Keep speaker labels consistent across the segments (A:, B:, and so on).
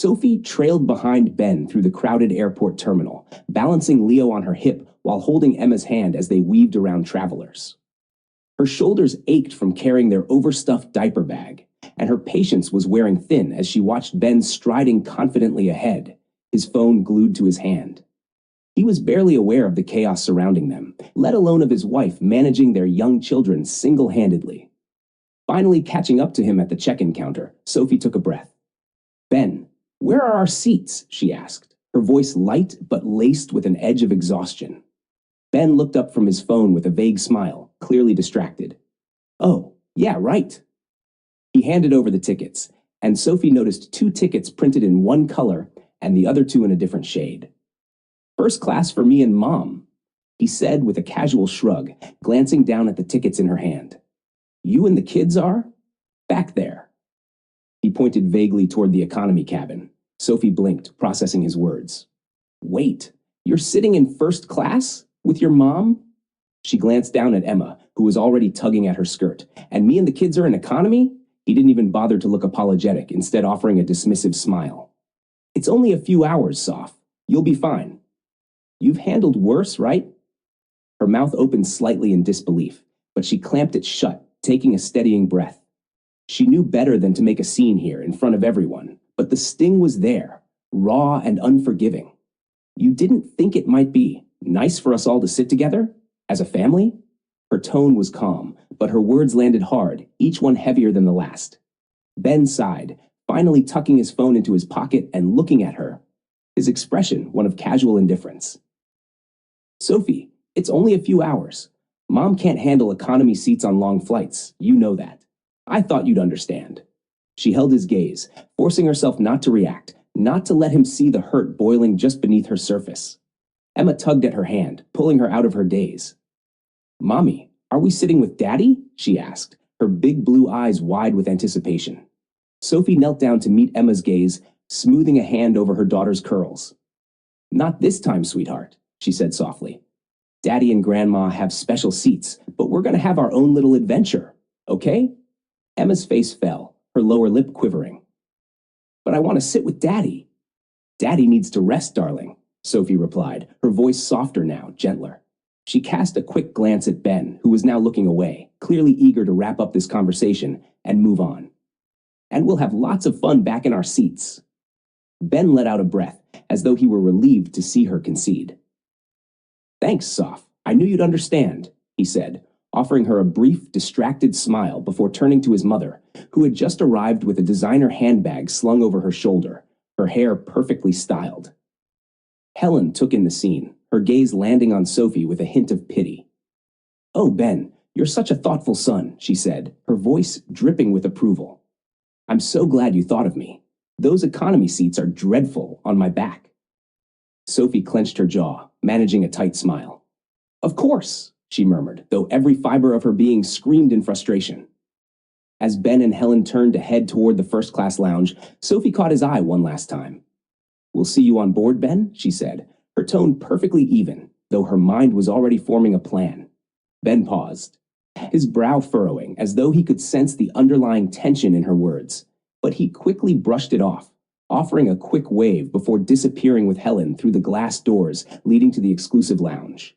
A: Sophie trailed behind Ben through the crowded airport terminal, balancing Leo on her hip while holding Emma's hand as they weaved around travelers. Her shoulders ached from carrying their overstuffed diaper bag, and her patience was wearing thin as she watched Ben striding confidently ahead, his phone glued to his hand. He was barely aware of the chaos surrounding them, let alone of his wife managing their young children single-handedly. Finally catching up to him at the check-in counter, Sophie took a breath. "Ben, where are our seats?" she asked, her voice light but laced with an edge of exhaustion. Ben looked up from his phone with a vague smile, clearly distracted. "Oh, yeah, right." He handed over the tickets, and Sophie noticed 2 tickets printed in one color and the other 2 in a different shade. "First class for me and Mom," he said with a casual shrug, glancing down at the tickets in her hand. "You and the kids are? Back there." He pointed vaguely toward the economy cabin. Sophie blinked, processing his words. "Wait, you're sitting in first class? With your mom?" She glanced down at Emma, who was already tugging at her skirt. "And me and the kids are in economy?" He didn't even bother to look apologetic, instead offering a dismissive smile. "It's only a few hours, Soph. You'll be fine." "You've handled worse, right?" Her mouth opened slightly in disbelief, but she clamped it shut, taking a steadying breath. She knew better than to make a scene here in front of everyone, but the sting was there, raw and unforgiving. "You didn't think it might be nice for us all to sit together? As a family?" Her tone was calm, but her words landed hard, each one heavier than the last. Ben sighed, finally tucking his phone into his pocket and looking at her, his expression one of casual indifference. "Sophie, it's only a few hours. Mom can't handle economy seats on long flights, you know that. I thought you'd understand." She held his gaze, forcing herself not to react, not to let him see the hurt boiling just beneath her surface. Emma tugged at her hand, pulling her out of her daze. "Mommy, are we sitting with Daddy?" she asked, her big blue eyes wide with anticipation. Sophie knelt down to meet Emma's gaze, smoothing a hand over her daughter's curls. "Not this time, sweetheart," she said softly. "Daddy and Grandma have special seats, but we're going to have our own little adventure, okay?" Emma's face fell, her lower lip quivering. "But I want to sit with Daddy." "Daddy needs to rest, darling," Sophie replied, her voice softer now, gentler. She cast a quick glance at Ben, who was now looking away, clearly eager to wrap up this conversation and move on. "And we'll have lots of fun back in our seats." Ben let out a breath, as though he were relieved to see her concede. "Thanks, Soph. I knew you'd understand," he said, offering her a brief, distracted smile before turning to his mother, who had just arrived with a designer handbag slung over her shoulder, her hair perfectly styled. Helen took in the scene, her gaze landing on Sophie with a hint of pity. "Oh, Ben, you're such a thoughtful son," she said, her voice dripping with approval. "I'm so glad you thought of me. Those economy seats are dreadful on my back." Sophie clenched her jaw, managing a tight smile. "Of course," she murmured, though every fiber of her being screamed in frustration. As Ben and Helen turned to head toward the first-class lounge, Sophie caught his eye one last time. "We'll see you on board, Ben," she said, her tone perfectly even, though her mind was already forming a plan. Ben paused, his brow furrowing as though he could sense the underlying tension in her words, but he quickly brushed it off, offering a quick wave before disappearing with Helen through the glass doors leading to the exclusive lounge.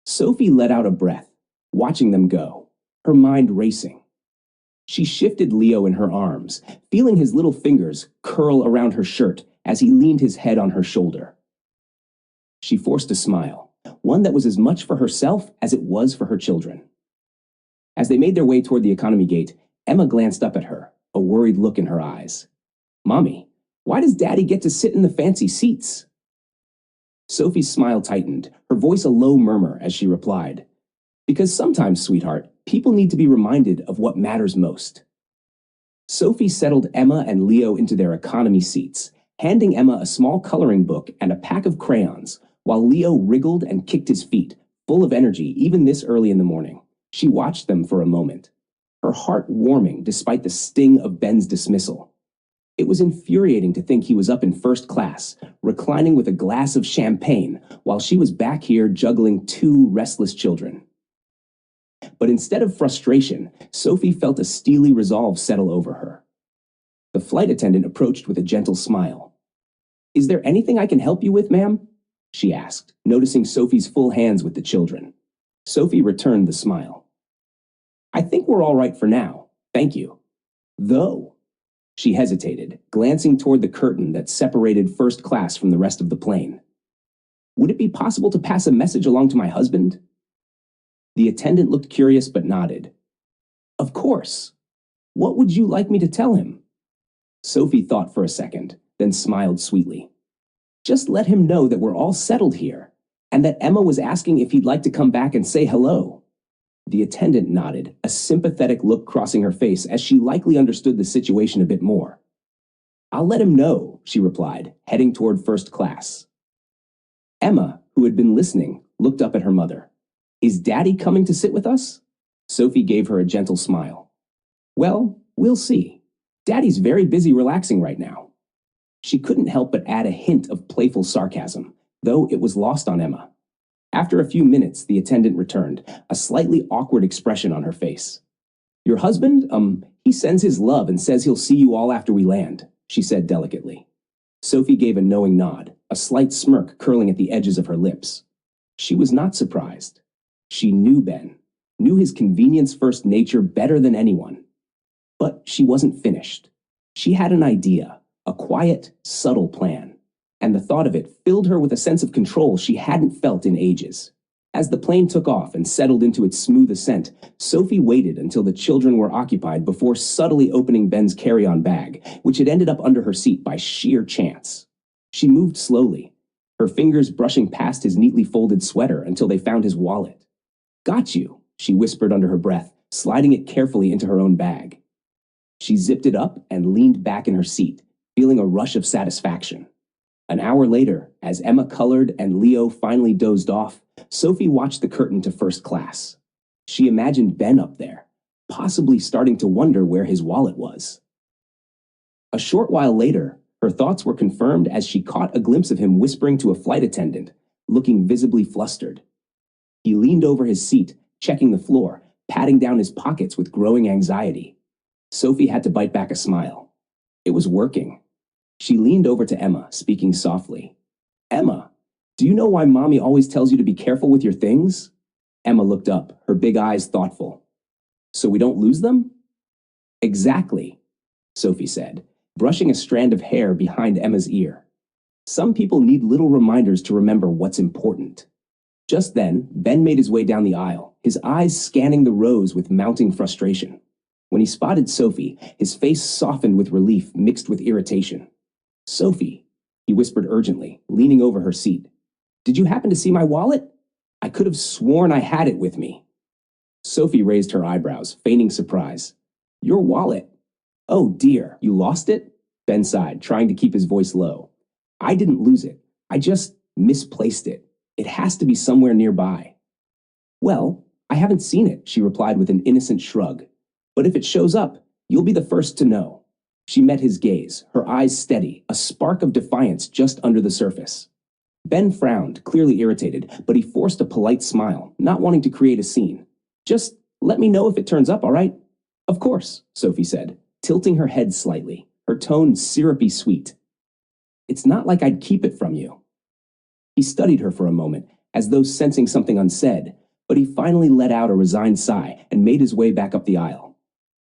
A: Sophie let out a breath, watching them go, her mind racing. She shifted Leo in her arms, feeling his little fingers curl around her shirt as he leaned his head on her shoulder. She forced a smile, one that was as much for herself as it was for her children. As they made their way toward the economy gate, Emma glanced up at her, a worried look in her eyes. "Mommy, why does Daddy get to sit in the fancy seats?" Sophie's smile tightened, her voice a low murmur as she replied, "Because sometimes, sweetheart, people need to be reminded of what matters most." Sophie settled Emma and Leo into their economy seats, handing Emma a small coloring book and a pack of crayons, while Leo wriggled and kicked his feet, full of energy even this early in the morning. She watched them for a moment, her heart warming despite the sting of Ben's dismissal. It was infuriating to think he was up in first class, reclining with a glass of champagne, while she was back here juggling 2 restless children. But instead of frustration, Sophie felt a steely resolve settle over her. The flight attendant approached with a gentle smile, Is there anything I can help you with, ma'am? She asked, noticing Sophie's full hands with the children. Sophie returned the smile. I think we're all right for now, thank you. Though, she hesitated, glancing toward the curtain that separated first class from the rest of the plane. Would it be possible to pass a message along to my husband? The attendant looked curious but nodded. Of course. What would you like me to tell him? Sophie thought for a second, then smiled sweetly. Just let him know that we're all settled here, and that Emma was asking if he'd like to come back and say hello. The attendant nodded, a sympathetic look crossing her face as she likely understood the situation a bit more. I'll let him know, she replied, heading toward first class. Emma, who had been listening, looked up at her mother. Is Daddy coming to sit with us? Sophie gave her a gentle smile. Well, we'll see. Daddy's very busy relaxing right now. She couldn't help but add a hint of playful sarcasm, though it was lost on Emma. After a few minutes, the attendant returned, a slightly awkward expression on her face. Your husband, he sends his love and says he'll see you all after we land, she said delicately. Sophie gave a knowing nod, a slight smirk curling at the edges of her lips. She was not surprised. She knew Ben, knew his convenience-first nature better than anyone. But she wasn't finished. She had an idea, a quiet, subtle plan, and the thought of it filled her with a sense of control she hadn't felt in ages. As the plane took off and settled into its smooth ascent, Sophie waited until the children were occupied before subtly opening Ben's carry-on bag, which had ended up under her seat by sheer chance. She moved slowly, her fingers brushing past his neatly folded sweater until they found his wallet. Got you, she whispered under her breath, sliding it carefully into her own bag. She zipped it up and leaned back in her seat, feeling a rush of satisfaction. An hour later, as Emma colored and Leo finally dozed off, Sophie watched the curtain to first class. She imagined Ben up there, possibly starting to wonder where his wallet was. A short while later, her thoughts were confirmed as she caught a glimpse of him whispering to a flight attendant, looking visibly flustered. He leaned over his seat, checking the floor, patting down his pockets with growing anxiety. Sophie had to bite back a smile. It was working. She leaned over to Emma, speaking softly. Emma, do you know why Mommy always tells you to be careful with your things? Emma looked up, her big eyes thoughtful. So we don't lose them? Exactly, Sophie said, brushing a strand of hair behind Emma's ear. Some people need little reminders to remember what's important. Just then, Ben made his way down the aisle, his eyes scanning the rows with mounting frustration. When he spotted Sophie, his face softened with relief mixed with irritation. Sophie, he whispered urgently, leaning over her seat. Did you happen to see my wallet? I could have sworn I had it with me. Sophie raised her eyebrows, feigning surprise. Your wallet? Oh dear, you lost it? Ben sighed, trying to keep his voice low. I didn't lose it. I just misplaced it. It has to be somewhere nearby. Well, I haven't seen it, she replied with an innocent shrug. But if it shows up, you'll be the first to know. She met his gaze, her eyes steady, a spark of defiance just under the surface. Ben frowned, clearly irritated, but he forced a polite smile, not wanting to create a scene. Just let me know if it turns up, all right? Of course, Sophie said, tilting her head slightly, her tone syrupy sweet. It's not like I'd keep it from you. He studied her for a moment, as though sensing something unsaid, but he finally let out a resigned sigh and made his way back up the aisle.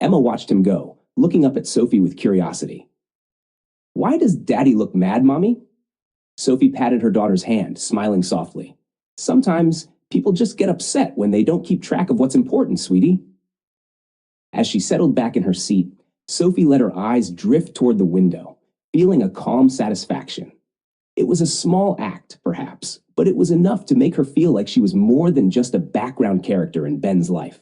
A: Emma watched him go, looking up at Sophie with curiosity. Why does Daddy look mad, Mommy? Sophie patted her daughter's hand, smiling softly. Sometimes people just get upset when they don't keep track of what's important, sweetie. As she settled back in her seat, Sophie let her eyes drift toward the window, feeling a calm satisfaction. It was a small act, perhaps, but it was enough to make her feel like she was more than just a background character in Ben's life.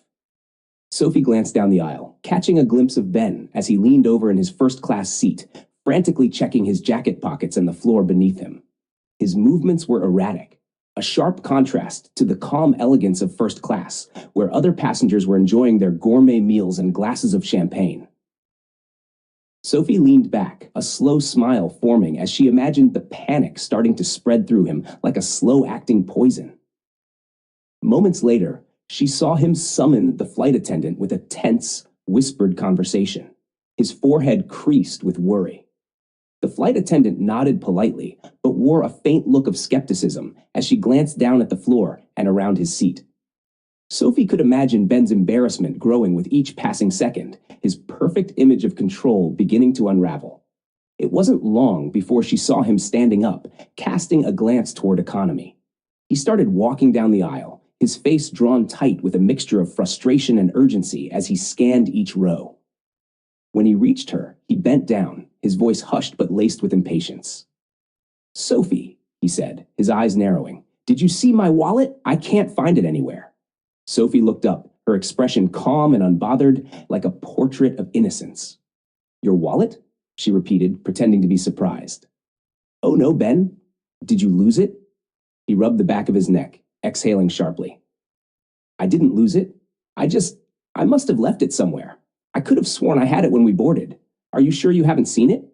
A: Sophie glanced down the aisle, catching a glimpse of Ben as he leaned over in his first-class seat, frantically checking his jacket pockets and the floor beneath him. His movements were erratic, a sharp contrast to the calm elegance of first class, where other passengers were enjoying their gourmet meals and glasses of champagne. Sophie leaned back, a slow smile forming as she imagined the panic starting to spread through him like a slow-acting poison. Moments later, she saw him summon the flight attendant with a tense, whispered conversation. His forehead creased with worry. The flight attendant nodded politely, but wore a faint look of skepticism as she glanced down at the floor and around his seat. Sophie could imagine Ben's embarrassment growing with each passing second, his perfect image of control beginning to unravel. It wasn't long before she saw him standing up, casting a glance toward Economy. He started walking down the aisle, his face drawn tight with a mixture of frustration and urgency as he scanned each row. When he reached her, he bent down, his voice hushed but laced with impatience. "Sophie," he said, his eyes narrowing, "did you see my wallet? I can't find it anywhere." Sophie looked up, her expression calm and unbothered, like a portrait of innocence. "Your wallet?" she repeated, pretending to be surprised. "Oh no, Ben. Did you lose it?" He rubbed the back of his neck, exhaling sharply. "I didn't lose it. I must have left it somewhere. I could have sworn I had it when we boarded. Are you sure you haven't seen it?"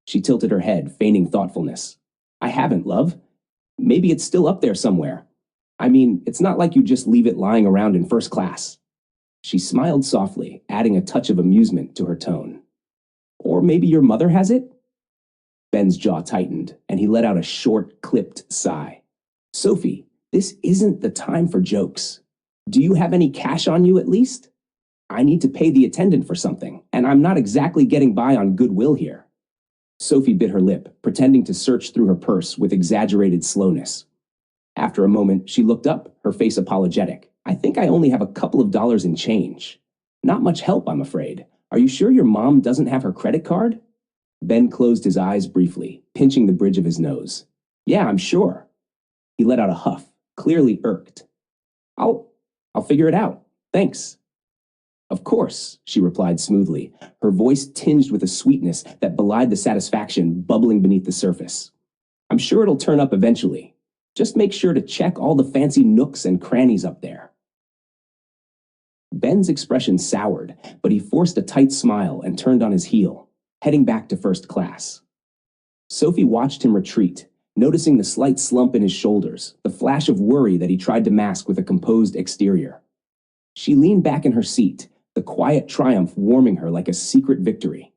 A: She tilted her head, feigning thoughtfulness. "I haven't, love. Maybe it's still up there somewhere. I mean, it's not like you just leave it lying around in first class." She smiled softly, adding a touch of amusement to her tone. "Or maybe your mother has it?" Ben's jaw tightened, and he let out a short, clipped sigh. "Sophie, this isn't the time for jokes. Do you have any cash on you at least? I need to pay the attendant for something, and I'm not exactly getting by on goodwill here." Sophie bit her lip, pretending to search through her purse with exaggerated slowness. After a moment, she looked up, her face apologetic. "I think I only have a couple of dollars in change. Not much help, I'm afraid. Are you sure your mom doesn't have her credit card?" Ben closed his eyes briefly, pinching the bridge of his nose. "Yeah, I'm sure." He let out a huff, clearly irked. I'll figure it out. Thanks." "Of course," she replied smoothly, her voice tinged with a sweetness that belied the satisfaction bubbling beneath the surface. "I'm sure it'll turn up eventually. Just make sure to check all the fancy nooks and crannies up there." Ben's expression soured, but he forced a tight smile and turned on his heel, heading back to first class. Sophie watched him retreat, noticing the slight slump in his shoulders, the flash of worry that he tried to mask with a composed exterior. She leaned back in her seat, the quiet triumph warming her like a secret victory.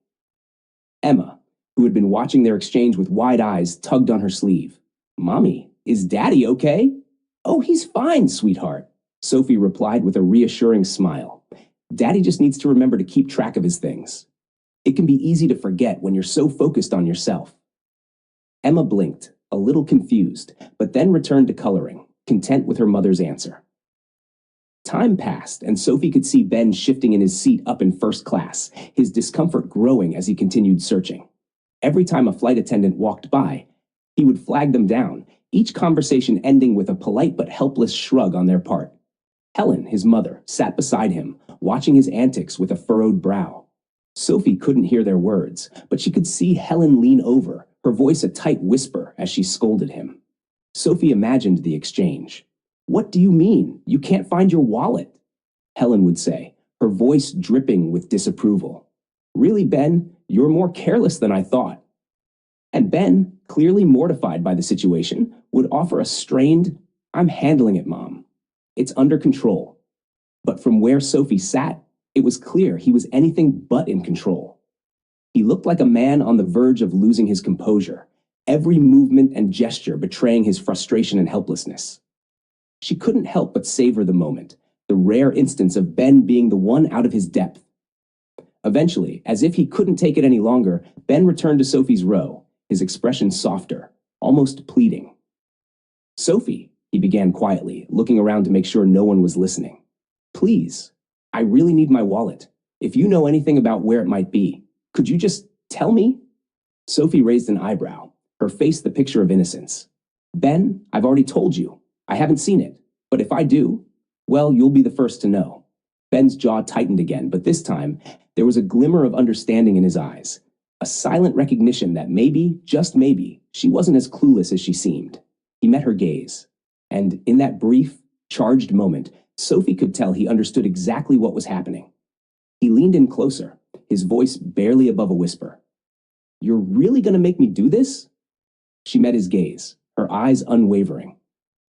A: Emma, who had been watching their exchange with wide eyes, tugged on her sleeve. "Mommy, is Daddy okay?" "Oh, he's fine, sweetheart," Sophie replied with a reassuring smile. "Daddy just needs to remember to keep track of his things. It can be easy to forget when you're so focused on yourself." Emma blinked, a little confused, but then returned to coloring, content with her mother's answer. Time passed, and Sophie could see Ben shifting in his seat up in first class, his discomfort growing as he continued searching. Every time a flight attendant walked by, he would flag them down, each conversation ending with a polite but helpless shrug on their part. Helen, his mother, sat beside him, watching his antics with a furrowed brow. Sophie couldn't hear their words, but she could see Helen lean over, her voice a tight whisper as she scolded him. Sophie imagined the exchange. "What do you mean? You can't find your wallet?" Helen would say, her voice dripping with disapproval. "Really, Ben, you're more careless than I thought." And Ben, clearly mortified by the situation, would offer a strained, "I'm handling it, Mom. It's under control." But from where Sophie sat, it was clear he was anything but in control. He looked like a man on the verge of losing his composure, every movement and gesture betraying his frustration and helplessness. She couldn't help but savor the moment, the rare instance of Ben being the one out of his depth. Eventually, as if he couldn't take it any longer, Ben returned to Sophie's row, his expression softer, almost pleading. "Sophie," he began quietly, looking around to make sure no one was listening. "Please, I really need my wallet. If you know anything about where it might be, could you just tell me?" Sophie raised an eyebrow, her face the picture of innocence. "Ben, I've already told you. I haven't seen it, but if I do, well, you'll be the first to know." Ben's jaw tightened again, but this time, there was a glimmer of understanding in his eyes, a silent recognition that maybe, just maybe, she wasn't as clueless as she seemed. He met her gaze, and in that brief, charged moment, Sophie could tell he understood exactly what was happening. He leaned in closer, his voice barely above a whisper. "You're really going to make me do this?" She met his gaze, her eyes unwavering.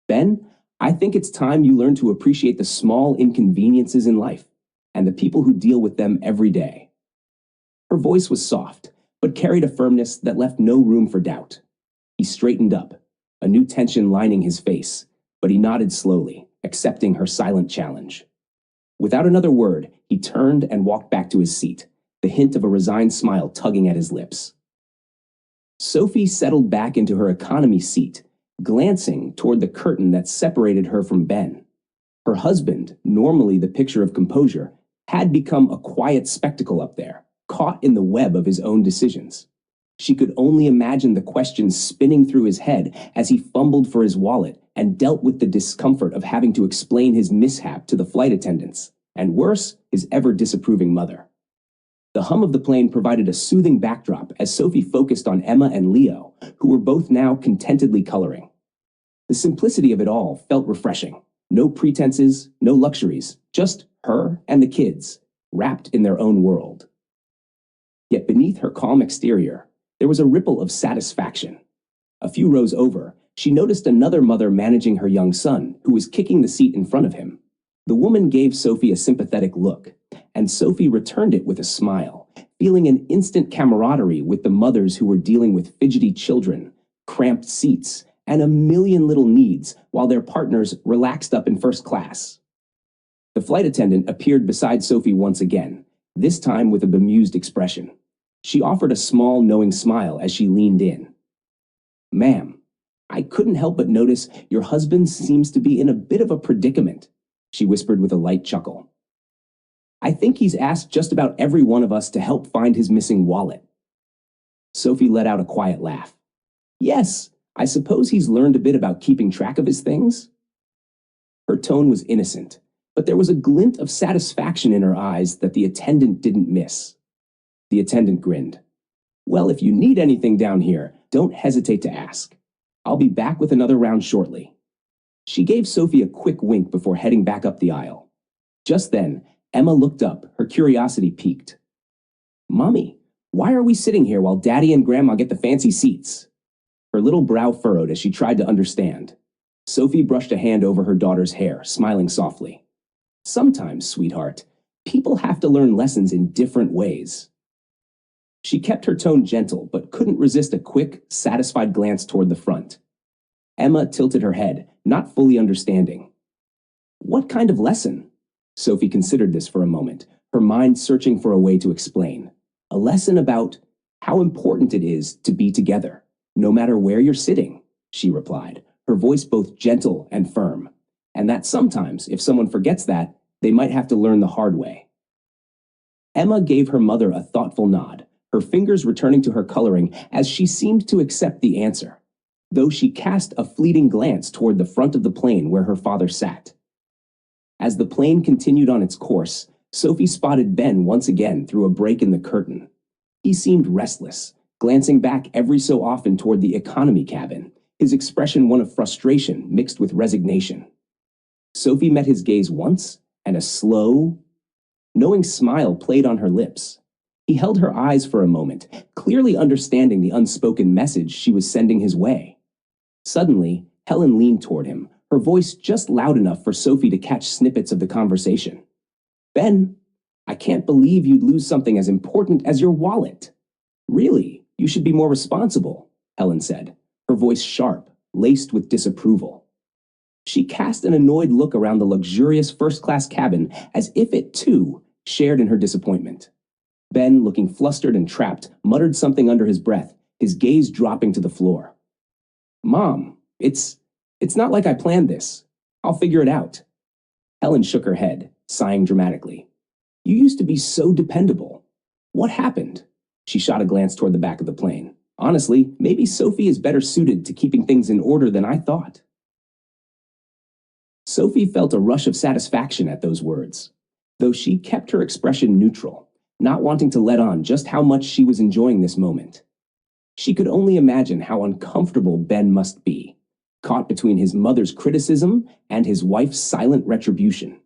A: "Ben, I think it's time you learn to appreciate the small inconveniences in life and the people who deal with them every day." Her voice was soft, but carried a firmness that left no room for doubt. He straightened up, a new tension lining his face, but he nodded slowly, accepting her silent challenge. Without another word, he turned and walked back to his seat, the hint of a resigned smile tugging at his lips. Sophie settled back into her economy seat, glancing toward the curtain that separated her from Ben. Her husband, normally the picture of composure, had become a quiet spectacle up there, caught in the web of his own decisions. She could only imagine the questions spinning through his head as he fumbled for his wallet and dealt with the discomfort of having to explain his mishap to the flight attendants, and worse, his ever-disapproving mother. The hum of the plane provided a soothing backdrop as Sophie focused on Emma and Leo, who were both now contentedly coloring. The simplicity of it all felt refreshing. No pretenses, no luxuries, just her and the kids, wrapped in their own world. Yet beneath her calm exterior, there was a ripple of satisfaction. A few rows over, she noticed another mother managing her young son, who was kicking the seat in front of him. The woman gave Sophie a sympathetic look, and Sophie returned it with a smile, feeling an instant camaraderie with the mothers who were dealing with fidgety children, cramped seats, and a million little needs while their partners relaxed up in first class. The flight attendant appeared beside Sophie once again, this time with a bemused expression. She offered a small, knowing smile as she leaned in. "Ma'am, I couldn't help but notice your husband seems to be in a bit of a predicament," she whispered with a light chuckle. "I think he's asked just about every one of us to help find his missing wallet." Sophie let out a quiet laugh. "Yes, I suppose he's learned a bit about keeping track of his things?" Her tone was innocent, but there was a glint of satisfaction in her eyes that the attendant didn't miss. The attendant grinned. "Well, if you need anything down here, don't hesitate to ask. I'll be back with another round shortly." She gave Sophie a quick wink before heading back up the aisle. Just then, Emma looked up, her curiosity piqued. "Mommy, why are we sitting here while Daddy and Grandma get the fancy seats?" Her little brow furrowed as she tried to understand. Sophie brushed a hand over her daughter's hair, smiling softly. "Sometimes, sweetheart, people have to learn lessons in different ways." She kept her tone gentle, but couldn't resist a quick, satisfied glance toward the front. Emma tilted her head, not fully understanding. "What kind of lesson?" Sophie considered this for a moment, her mind searching for a way to explain. "A lesson about how important it is to be together, no matter where you're sitting," she replied, her voice both gentle and firm, "and that sometimes, if someone forgets that, they might have to learn the hard way." Emma gave her mother a thoughtful nod, her fingers returning to her coloring as she seemed to accept the answer, though she cast a fleeting glance toward the front of the plane where her father sat. As the plane continued on its course, Sophie spotted Ben once again through a break in the curtain. He seemed restless, glancing back every so often toward the economy cabin, his expression one of frustration mixed with resignation. Sophie met his gaze once, and a slow, knowing smile played on her lips. He held her eyes for a moment, clearly understanding the unspoken message she was sending his way. Suddenly, Helen leaned toward him, her voice just loud enough for Sophie to catch snippets of the conversation. "Ben, I can't believe you'd lose something as important as your wallet. Really, you should be more responsible," Helen said, her voice sharp, laced with disapproval. She cast an annoyed look around the luxurious first-class cabin as if it, too, shared in her disappointment. Ben, looking flustered and trapped, muttered something under his breath, his gaze dropping to the floor. "Mom, it's not like I planned this. I'll figure it out." Helen shook her head, sighing dramatically. "You used to be so dependable. What happened?" She shot a glance toward the back of the plane. "Honestly, maybe Sophie is better suited to keeping things in order than I thought." Sophie felt a rush of satisfaction at those words, though she kept her expression neutral, not wanting to let on just how much she was enjoying this moment. She could only imagine how uncomfortable Ben must be, caught between his mother's criticism and his wife's silent retribution.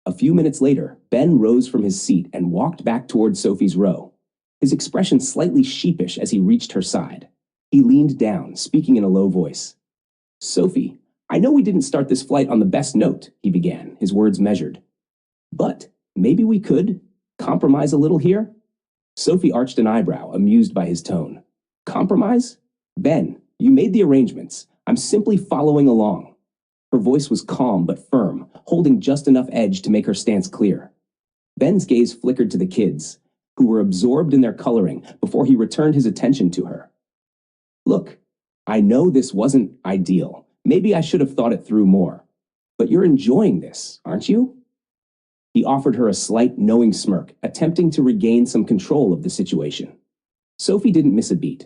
A: A few minutes later, Ben rose from his seat and walked back toward Sophie's row, his expression slightly sheepish as he reached her side. He leaned down, speaking in a low voice. "Sophie, I know we didn't start this flight on the best note," he began, his words measured. "But maybe we could compromise a little here?" Sophie arched an eyebrow, amused by his tone. Compromise? Ben, you made the arrangements. I'm simply following along. Her voice was calm but firm, holding just enough edge to make her stance clear. Ben's gaze flickered to the kids, who were absorbed in their coloring before he returned his attention to her. Look, I know this wasn't ideal. Maybe I should have thought it through more. But you're enjoying this, aren't you? He offered her a slight, knowing smirk, attempting to regain some control of the situation. Sophie didn't miss a beat.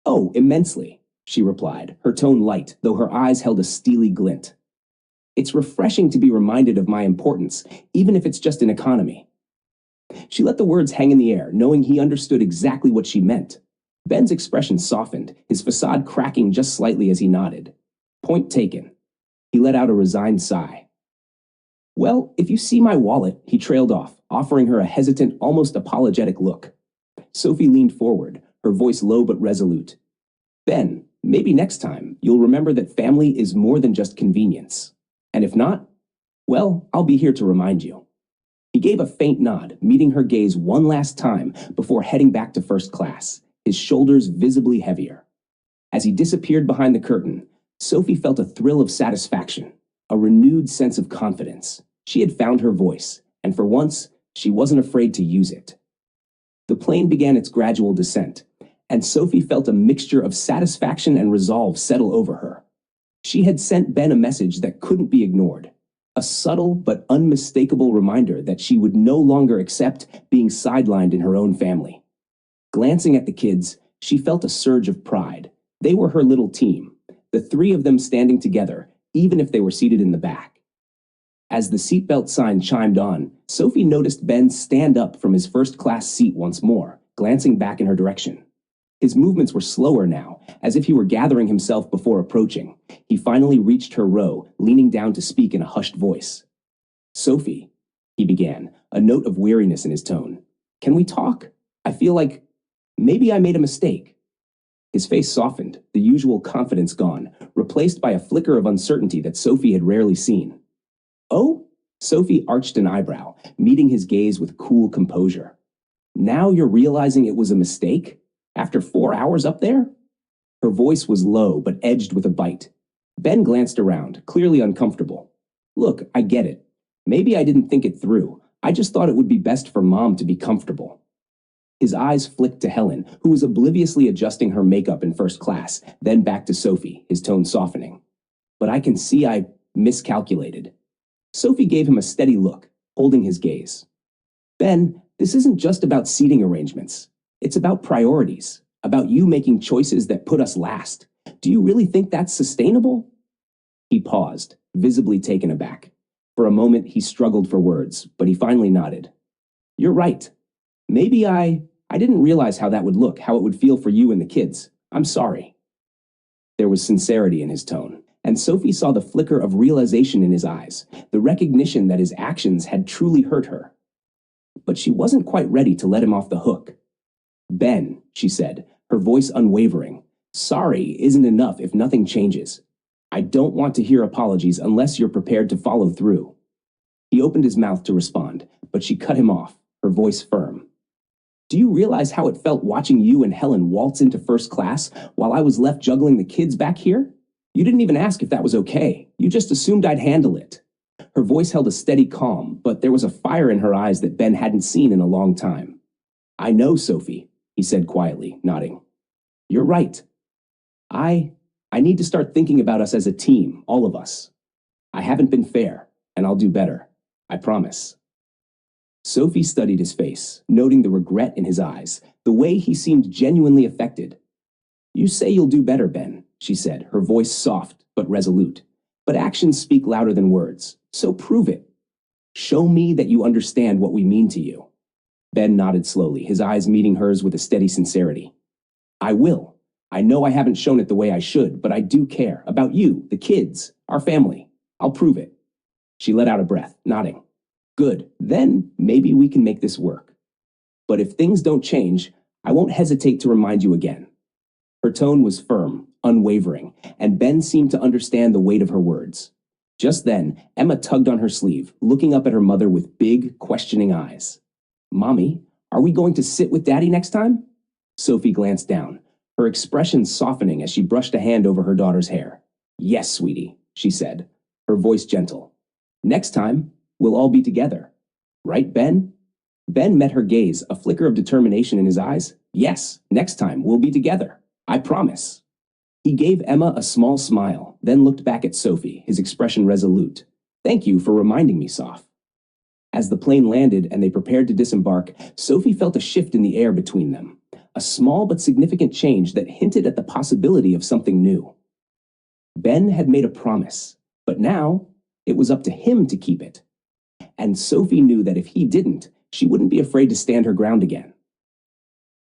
A: Oh, immensely, she replied, her tone light, though her eyes held a steely glint. It's refreshing to be reminded of my importance, even if it's just in economy. She let the words hang in the air, knowing he understood exactly what she meant. Ben's expression softened, his facade cracking just slightly as he nodded. Point taken. He let out a resigned sigh. Well, if you see my wallet, he trailed off, offering her a hesitant, almost apologetic look. Sophie leaned forward, her voice low but resolute. Ben, maybe next time you'll remember that family is more than just convenience. And if not, well, I'll be here to remind you. He gave a faint nod, meeting her gaze one last time before heading back to first class, his shoulders visibly heavier. As he disappeared behind the curtain, Sophie felt a thrill of satisfaction, a renewed sense of confidence. She had found her voice, and for once, she wasn't afraid to use it. The plane began its gradual descent, and Sophie felt a mixture of satisfaction and resolve settle over her. She had sent Ben a message that couldn't be ignored, a subtle but unmistakable reminder that she would no longer accept being sidelined in her own family. Glancing at the kids, she felt a surge of pride. They were her little team, the three of them standing together, even if they were seated in the back. As the seatbelt sign chimed on, Sophie noticed Ben stand up from his first-class seat once more, glancing back in her direction. His movements were slower now, as if he were gathering himself before approaching. He finally reached her row, leaning down to speak in a hushed voice. Sophie, he began, a note of weariness in his tone. Can we talk? I feel like maybe I made a mistake. His face softened, the usual confidence gone, replaced by a flicker of uncertainty that Sophie had rarely seen. Oh? Sophie arched an eyebrow, meeting his gaze with cool composure. Now you're realizing it was a mistake? After 4 hours up there? Her voice was low but edged with a bite. Ben glanced around, clearly uncomfortable. Look, I get it. Maybe I didn't think it through. I just thought it would be best for Mom to be comfortable. His eyes flicked to Helen, who was obliviously adjusting her makeup in first class, then back to Sophie, his tone softening. But I can see I miscalculated. Sophie gave him a steady look, holding his gaze. Ben, this isn't just about seating arrangements. It's about priorities, about you making choices that put us last. Do you really think that's sustainable? He paused, visibly taken aback. For a moment, he struggled for words, but he finally nodded. You're right. Maybe I didn't realize how that would look, how it would feel for you and the kids. I'm sorry. There was sincerity in his tone, and Sophie saw the flicker of realization in his eyes, the recognition that his actions had truly hurt her. But she wasn't quite ready to let him off the hook. Ben, she said, her voice unwavering, sorry isn't enough if nothing changes. I don't want to hear apologies unless you're prepared to follow through. He opened his mouth to respond, but she cut him off, her voice firm. Do you realize how it felt watching you and Helen waltz into first class while I was left juggling the kids back here? You didn't even ask if that was okay. You just assumed I'd handle it. Her voice held a steady calm, but there was a fire in her eyes that Ben hadn't seen in a long time. I know, Sophie, he said quietly, nodding. You're right. I need to start thinking about us as a team, all of us. I haven't been fair, and I'll do better. I promise. Sophie studied his face, noting the regret in his eyes, the way he seemed genuinely affected. You say you'll do better, Ben, she said, her voice soft but resolute. But actions speak louder than words, so prove it. Show me that you understand what we mean to you. Ben nodded slowly, his eyes meeting hers with a steady sincerity. I will. I know I haven't shown it the way I should, but I do care about you, the kids, our family. I'll prove it. She let out a breath, nodding. Good, then maybe we can make this work. But if things don't change, I won't hesitate to remind you again. Her tone was firm, unwavering, and Ben seemed to understand the weight of her words. Just then, Emma tugged on her sleeve, looking up at her mother with big, questioning eyes. Mommy, Are we going to sit with Daddy next time? Sophie glanced down, her expression softening as she brushed a hand over her daughter's hair. Yes, sweetie, she said, her voice gentle. Next time, we'll all be together. Right, Ben? Ben met her gaze, a flicker of determination in his eyes. Yes, next time, we'll be together. I promise. He gave Emma a small smile, then looked back at Sophie, his expression resolute. Thank you for reminding me, Soph. As the plane landed and they prepared to disembark, Sophie felt a shift in the air between them, a small but significant change that hinted at the possibility of something new. Ben had made a promise, but now it was up to him to keep it. And Sophie knew that if he didn't, she wouldn't be afraid to stand her ground again.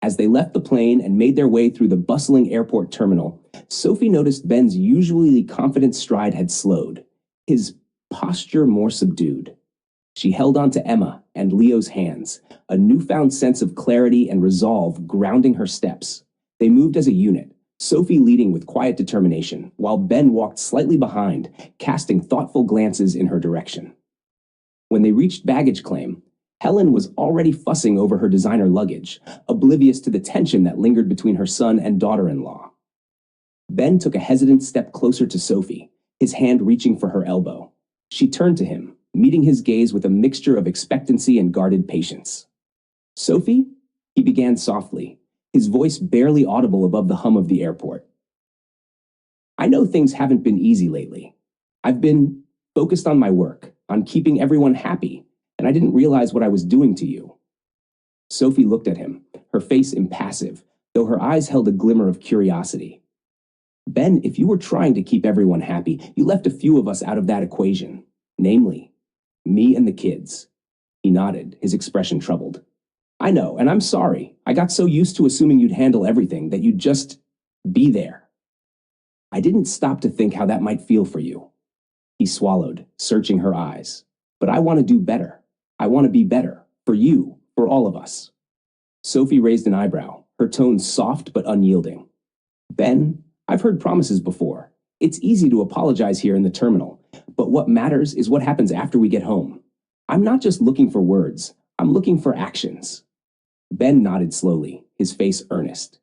A: As they left the plane and made their way through the bustling airport terminal, Sophie noticed Ben's usually confident stride had slowed, his posture more subdued. She held on to Emma and Leo's hands, a newfound sense of clarity and resolve grounding her steps. They moved as a unit, Sophie leading with quiet determination, while Ben walked slightly behind, casting thoughtful glances in her direction. When they reached baggage claim, Helen was already fussing over her designer luggage, oblivious to the tension that lingered between her son and daughter-in-law. Ben took a hesitant step closer to Sophie, his hand reaching for her elbow. She turned to him, meeting his gaze with a mixture of expectancy and guarded patience. Sophie? He began softly, his voice barely audible above the hum of the airport. I know things haven't been easy lately. I've been focused on my work, on keeping everyone happy, and I didn't realize what I was doing to you. Sophie looked at him, her face impassive, though her eyes held a glimmer of curiosity. Ben, if you were trying to keep everyone happy, you left a few of us out of that equation, namely, me and the kids. He nodded, his expression troubled. I know, and I'm sorry. I got so used to assuming you'd handle everything that you'd just be there. I didn't stop to think how that might feel for you. He swallowed, searching her eyes. But I want to do better. I want to be better. For you, for all of us. Sophie raised an eyebrow, her tone soft but unyielding. Ben, I've heard promises before. It's easy to apologize here in the terminal, but what matters is what happens after we get home. I'm not just looking for words. I'm looking for actions. Ben nodded slowly, his face earnest.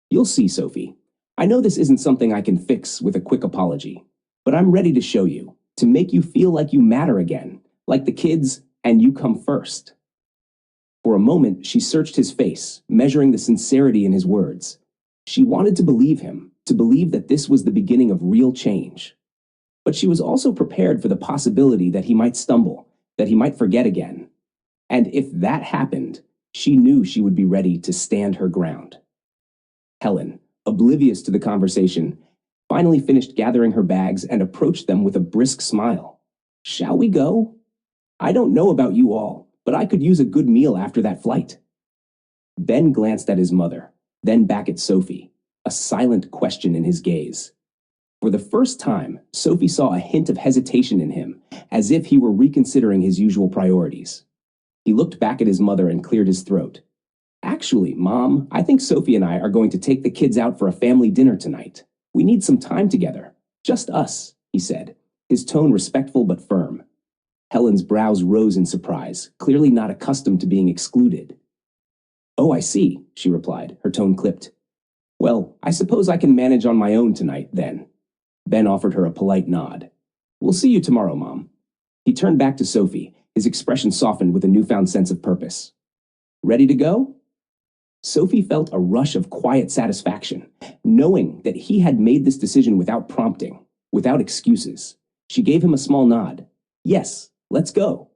A: You'll see, Sophie. I know this isn't something I can fix with a quick apology, but I'm ready to show you, to make you feel like you matter again, like the kids, and you come first. For a moment, she searched his face, measuring the sincerity in his words. She wanted to believe him, to believe that this was the beginning of real change. But she was also prepared for the possibility that he might stumble, that he might forget again. And if that happened, she knew she would be ready to stand her ground. Helen, oblivious to the conversation, finally finished gathering her bags and approached them with a brisk smile. Shall we go? I don't know about you all, but I could use a good meal after that flight. Ben glanced at his mother, then back at Sophie, a silent question in his gaze. For the first time, Sophie saw a hint of hesitation in him, as if he were reconsidering his usual priorities. He looked back at his mother and cleared his throat. Actually, Mom, I think Sophie and I are going to take the kids out for a family dinner tonight. We need some time together. Just us, he said, his tone respectful but firm. Helen's brows rose in surprise, clearly not accustomed to being excluded. Oh, I see, she replied, her tone clipped. Well, I suppose I can manage on my own tonight, then. Ben offered her a polite nod. We'll see you tomorrow, Mom. He turned back to Sophie, his expression softened with a newfound sense of purpose. Ready to go? Sophie felt a rush of quiet satisfaction, knowing that he had made this decision without prompting, without excuses. She gave him a small nod. Yes, let's go.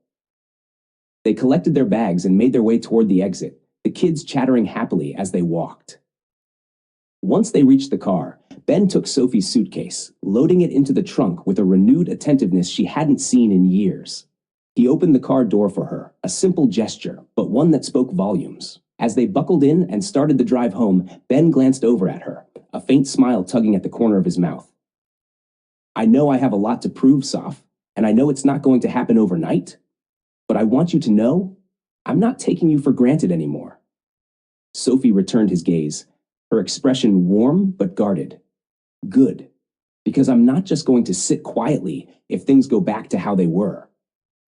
A: They collected their bags and made their way toward the exit, the kids chattering happily as they walked. Once they reached the car, Ben took Sophie's suitcase, loading it into the trunk with a renewed attentiveness she hadn't seen in years. He opened the car door for her, a simple gesture, but one that spoke volumes. As they buckled in and started the drive home, Ben glanced over at her, a faint smile tugging at the corner of his mouth. I know I have a lot to prove, Soph, and I know it's not going to happen overnight, but I want you to know I'm not taking you for granted anymore. Sophie returned his gaze, her expression warm but guarded. Good, because I'm not just going to sit quietly if things go back to how they were.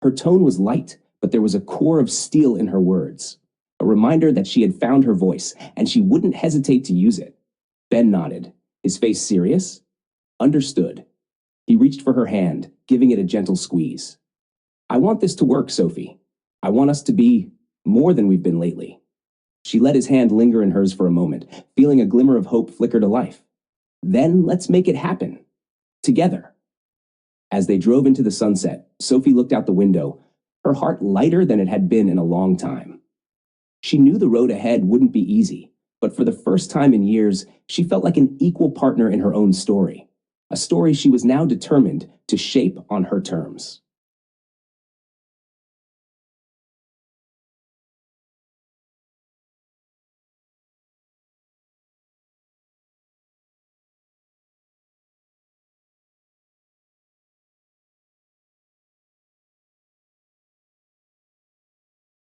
A: Her tone was light, but there was a core of steel in her words. a reminder that she had found her voice, and she wouldn't hesitate to use it. Ben nodded, his face serious. Understood. He reached for her hand, giving it a gentle squeeze. I want this to work, Sophie. I want us to be more than we've been lately. She let his hand linger in hers for a moment, feeling a glimmer of hope flicker to life. Then let's make it happen. Together. As they drove into the sunset, Sophie looked out the window, her heart lighter than it had been in a long time. She knew the road ahead wouldn't be easy, but for the first time in years, she felt like an equal partner in her own story, a story she was now determined to shape on her terms.